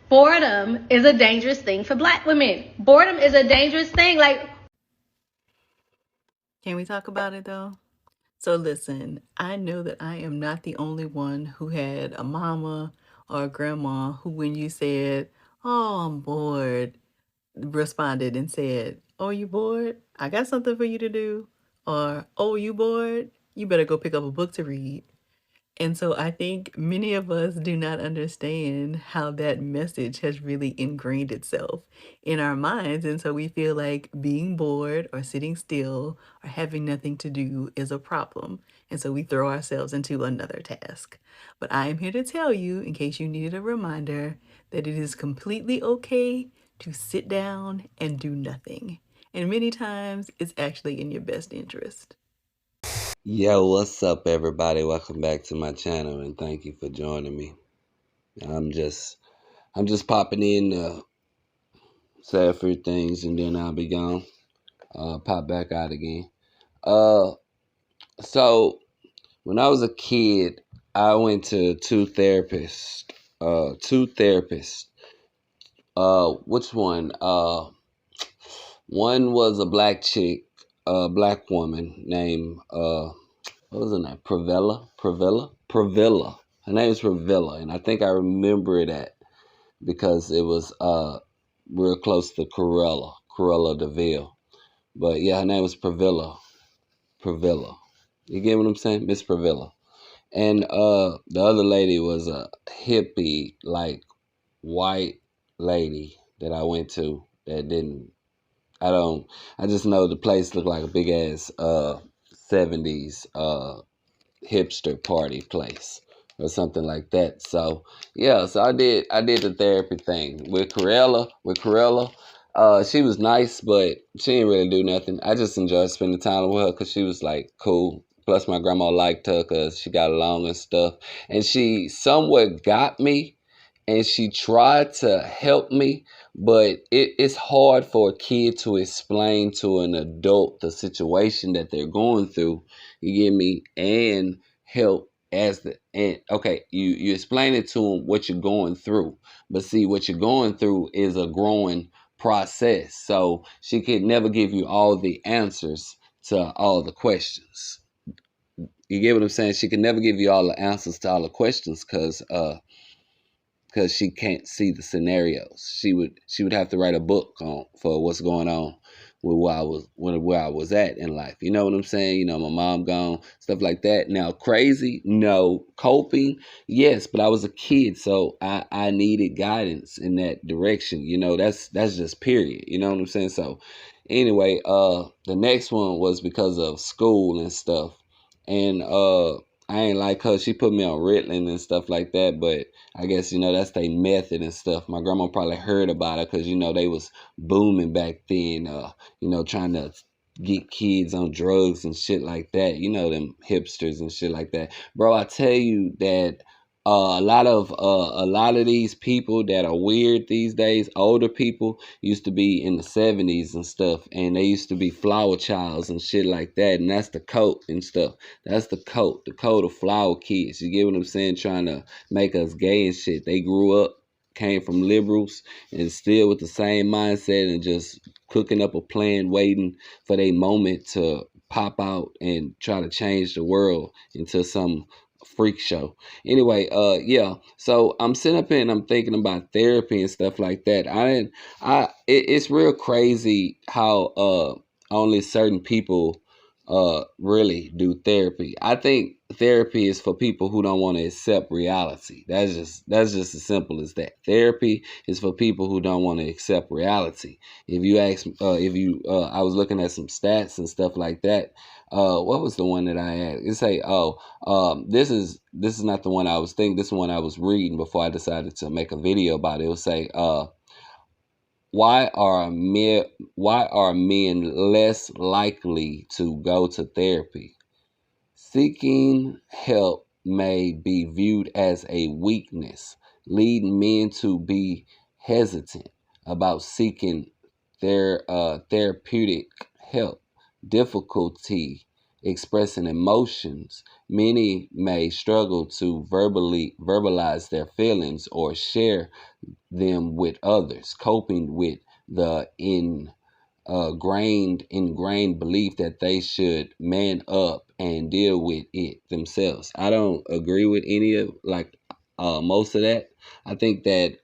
boredom is a dangerous thing for Black women. Boredom is a dangerous thing. Like, Can we talk about it though? So listen, I know that I am not the only one who had a mama or a grandma who, when you said, "Oh, I'm bored," responded and said, "Oh, you bored? I got something for you to do." Or, "Oh, you bored? You better go pick up a book to read." And so I think many of us do not understand how that message has really ingrained itself in our minds. And so we feel like being bored or sitting still or having nothing to do is a problem. And so we throw ourselves into another task. But I am here to tell you, in case you needed a reminder, that it is completely okay to sit down and do nothing. And many times it's actually in your best interest. Yo, what's up, everybody? Welcome back to my channel, and thank you for joining me. I'm just, I'm just popping in to say a few things, and then I'll be gone. Pop back out again. Uh, so when I was a kid, I went to two therapists. Two therapists. Which one? One was a black chick, a black woman named what was her name? Pravilla. Her name is Pravilla, and I think I remember that because it was real close to Corella Deville. But yeah, her name was Pravilla. You get what I'm saying? Miss Pravilla. And the other lady was a hippie, like white lady that I went to that didn't I don't I just know the place looked like a big ass 70s hipster party place or something like that. So yeah, so I did the therapy thing with Corella. She was nice, but she didn't really do nothing. I just enjoyed spending time with her because she was like cool. Plus, my grandma liked her because she got along and stuff, and she somewhat got me, and she tried to help me. But it's hard for a kid to explain to an adult the situation that they're going through. You get me? And help as the and okay, you explain it to them what you're going through, but see what you're going through is a growing process. So she could never give you all the answers to all the questions. You get what I'm saying? She can never give you all the answers to all the questions because she can't see the scenarios. She would have to write a book on for what's going on with where I was at in life. You know what I'm saying? You know, my mom gone, stuff like that. Now crazy, no. Coping, yes, but I was a kid, so I needed guidance in that direction. You know, that's just period. You know what I'm saying? So anyway, the next one was because of school and stuff. And I ain't like her. She put me on Ritalin and stuff like that, but I guess, that's their method and stuff. My grandma probably heard about it because, they was booming back then, trying to get kids on drugs and shit like that. You know, them hipsters and shit like that. Bro, I tell you that a lot of these people that are weird these days, older people, used to be in the 70s and stuff, and they used to be flower childs and shit like that, and that's the cult and stuff. That's the code of flower kids. You get what I'm saying? Trying to make us gay and shit. They grew up, came from liberals, and still with the same mindset and just cooking up a plan, waiting for their moment to pop out and try to change the world into some freak show. Anyway, yeah. So I'm sitting up here and I'm thinking about therapy and stuff like that. It's real crazy how only certain people really do therapy. I think therapy is for people who don't want to accept reality. That's just as simple as that. Therapy is for people who don't want to accept reality. If you ask, if you, I was looking at some stats and stuff like that. What was the one that I had? It say, oh, this is not the one I was thinking. This is the one I was reading before I decided to make a video about it. It will say, why are men less likely to go to therapy? Seeking help may be viewed as a weakness, leading men to be hesitant about seeking their therapeutic help. Difficulty expressing emotions, many may struggle to verbalize their feelings or share them with others, coping with the ingrained belief that they should man up and deal with it themselves. I don't agree with any of most of that. I think that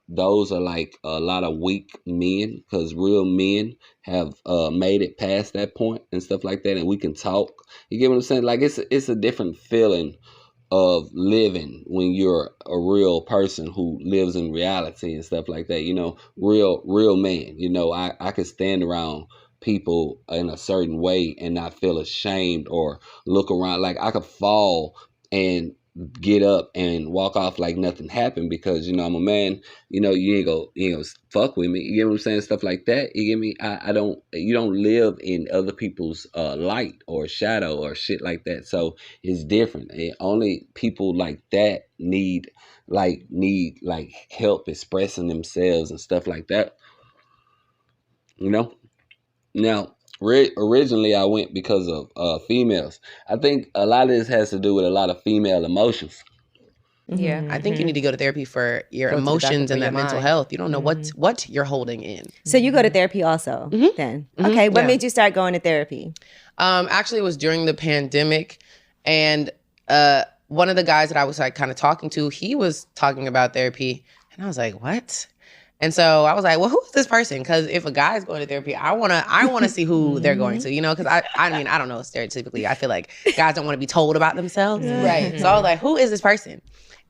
those are like a lot of weak men, because real men have made it past that point and stuff like that, and we can talk. You get what I'm saying? Like it's a different feeling of living when you're a real person who lives in reality and stuff like that. Real man. I could stand around people in a certain way and not feel ashamed or look around. Like I could fall and get up and walk off like nothing happened, because I'm a man. You ain't go fuck with me. You get what I'm saying? Stuff like that. You get me? I don't. You don't live in other people's light or shadow or shit like that. So it's different. And only people like that need help expressing themselves and stuff like that. Now, originally I went because of females. I think a lot of this has to do with a lot of female emotions. Yeah, I think you need to go to therapy for your Go to the doctor emotions for and your that mental mind. health. You don't know what you're holding in. So you go to therapy also then? Okay, what yeah. made you start going to therapy? Actually, it was during the pandemic, and one of the guys that I was like kind of talking to, he was talking about therapy, and I was like, what? And so I was like, well, who is this person? Because if a guy's going to therapy, I wanna see who they're going to, because I mean, I don't know, stereotypically, I feel like guys don't want to be told about themselves. Right. So I was like, who is this person?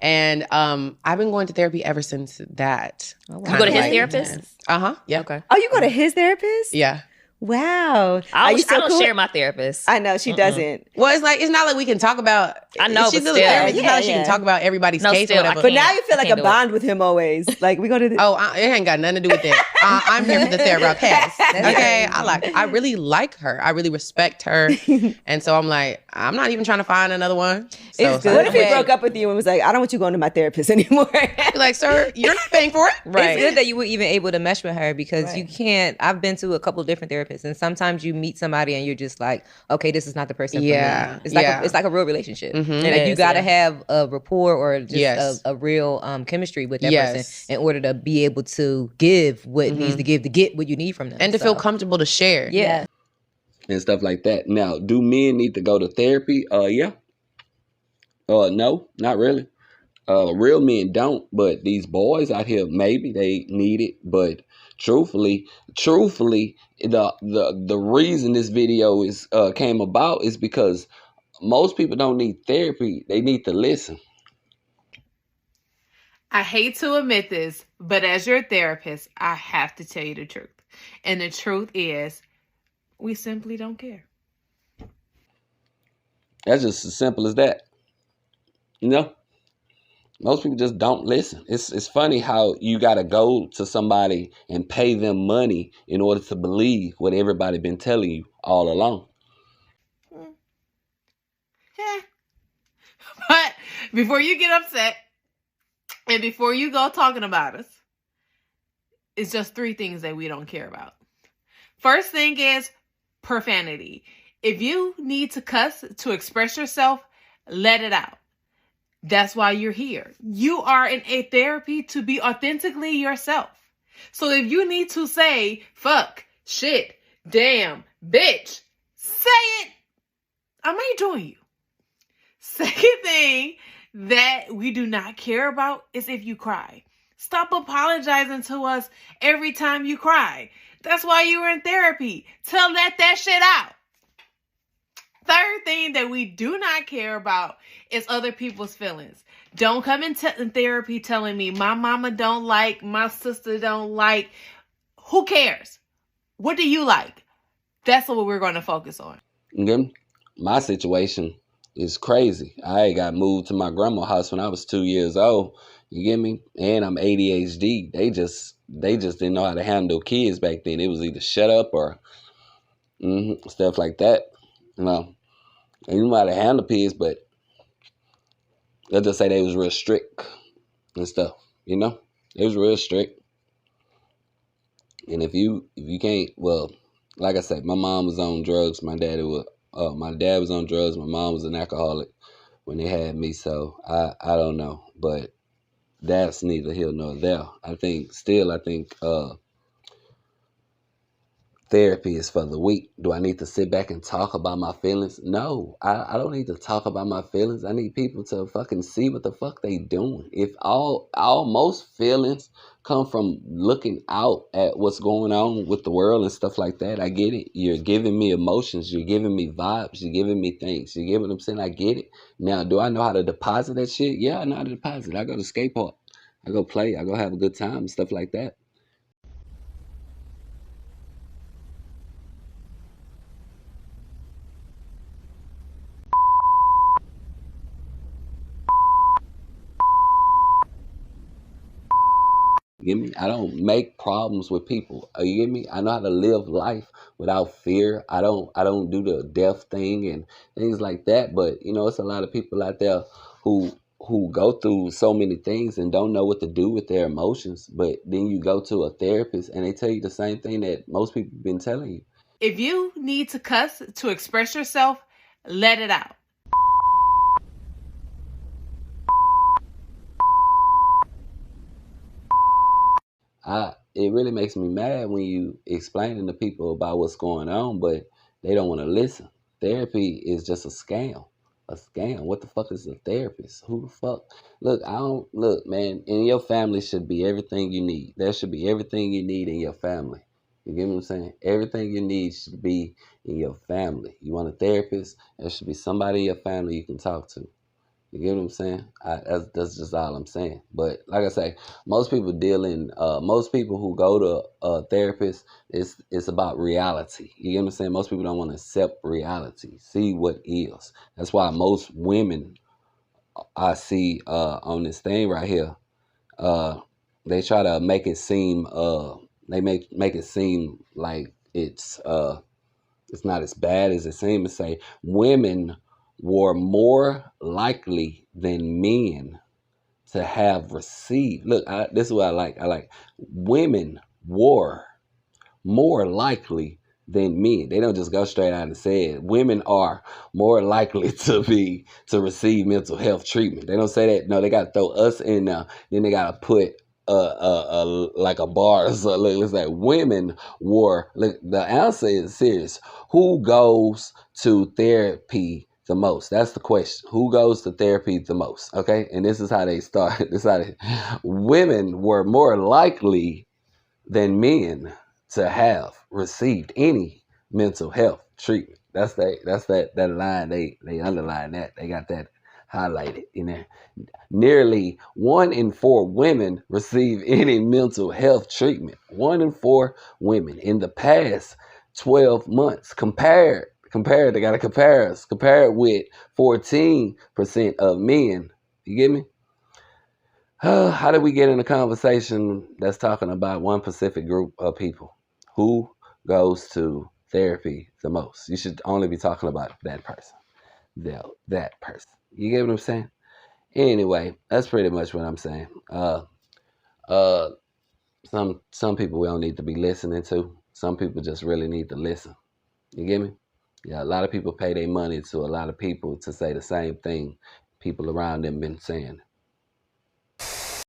And I've been going to therapy ever since that. You go to his therapist? Uh-huh. Yeah. Okay. Oh, you go to his therapist? Yeah. Wow. I Are you don't cool? share my therapist. I know she doesn't. Well, it's not like we can talk about. I know, she's but a still. therapist. It's not like she Yeah. can talk about everybody's No, case still, or whatever. I But can't. now you feel like can't a do it. bond with him always. Like we go to the It ain't got nothing to do with that. I'm here for the therapist. Okay, I really like her. I really respect her, and so I'm like, I'm not even trying to find another one. So It's good. What if he broke up with you and was like, I don't want you going to my therapist anymore? Be like, sir, you're not paying for it. Right. It's good that you were even able to mesh with her because you can't. I've been to a couple of different therapists, and sometimes you meet somebody and you're just like, okay, this is not the person for Yeah, me. It's like yeah. it's like a real relationship. Mhm. Like It you is, gotta yeah. have a rapport or just Yes. a real chemistry with that Yes. person in order to be able to give what needs to give to get what you need from them, And to feel So, comfortable to share. Yeah. And stuff like that. Now, do men need to go to therapy? Yeah. No, not really. Real men don't, but these boys out here, maybe they need it. But truthfully, the reason this video is came about is because most people don't need therapy. They need to listen. I hate to admit this, but as your therapist, I have to tell you the truth. And the truth is, we simply don't care. That's just as simple as that. Most people just don't listen. It's funny how you got to go to somebody and pay them money in order to believe what everybody been telling you all along. Yeah. But before you get upset and before you go talking about us, it's just 3 things that we don't care about. First thing is profanity. If you need to cuss to express yourself, let it out. That's why you're here. You are in a therapy to be authentically yourself. So if you need to say, fuck, shit, damn, bitch, say it. I may join you. Second thing that we do not care about is if you cry. Stop apologizing to us every time you cry. That's why you were in therapy. Let that shit out. Third thing that we do not care about is other people's feelings. Don't come in therapy telling me my mama don't like, my sister don't like. Who cares? What do you like? That's what we're going to focus on. Okay? My situation is crazy. I got moved to my grandma's house when I was 2 years old. You get me? And I'm ADHD. They just didn't know how to handle kids back then. It was either shut up or stuff like that. They knew how to handle kids, but let's just say they was real strict and stuff. They was real strict. And if you can't, well, like I said, my mom was on drugs. My daddy was My dad was on drugs. My mom was an alcoholic when they had me. So I don't know, but that's neither here nor there. I think therapy is for the weak. Do I need to sit back and talk about my feelings? No, I don't need to talk about my feelings. I need people to fucking see what the fuck they doing. If most feelings come from looking out at what's going on with the world and stuff like that, I get it. You're giving me emotions. You're giving me vibes. You're giving me things. You get what I'm saying? I get it. Now, do I know how to deposit that shit? Yeah, I know how to deposit. I go to skate park. I go play. I go have a good time and stuff like that. You get me? I don't make problems with people. You get me? I know how to live life without fear. I don't do the death thing and things like that. But it's a lot of people out there who go through so many things and don't know what to do with their emotions. But then you go to a therapist and they tell you the same thing that most people have been telling you. If you need to cuss to express yourself, let it out. It really makes me mad when you explaining to people about what's going on, but they don't want to listen. Therapy is just a scam. A scam. What the fuck is a therapist? Who the fuck? Look, man, in your family should be everything you need. There should be everything you need in your family. You get what I'm saying? Everything you need should be in your family. You want a therapist? There should be somebody in your family you can talk to. You get what I'm saying? That's just all I'm saying. But like I say, most people who go to a therapist, it's about reality. You get what I'm saying? Most people don't want to accept reality, see what is. That's why most women I see on this thing right here, they try to make it seem they make it seem like it's not as bad as it seems. To say women were more likely than men to have received. Look, this is what I like. I like women were more likely than men. They don't just go straight out and say it. Women are more likely to receive mental health treatment. They don't say that. No, they got to throw us in there. Then they got to put like a bar. So look, it's like women were. Look, the answer is serious. Who goes to therapy the most? That's the question. Who goes to therapy the most? Okay, and this is how they start. Women were more likely than men to have received any mental health treatment. That's that line. They underline that. They got that highlighted in there. Nearly 1 in 4 women receive any mental health treatment. 1 in 4 women in the past 12 months. Compared, they got to compare us. Compared with 14% of men. You get me? How did we get in a conversation that's talking about one specific group of people? Who goes to therapy the most? You should only be talking about that person. That person. You get what I'm saying? Anyway, that's pretty much what I'm saying. Some people we don't need to be listening to. Some people just really need to listen. You get me? Yeah, a lot of people pay their money to a lot of people to say the same thing people around them been saying.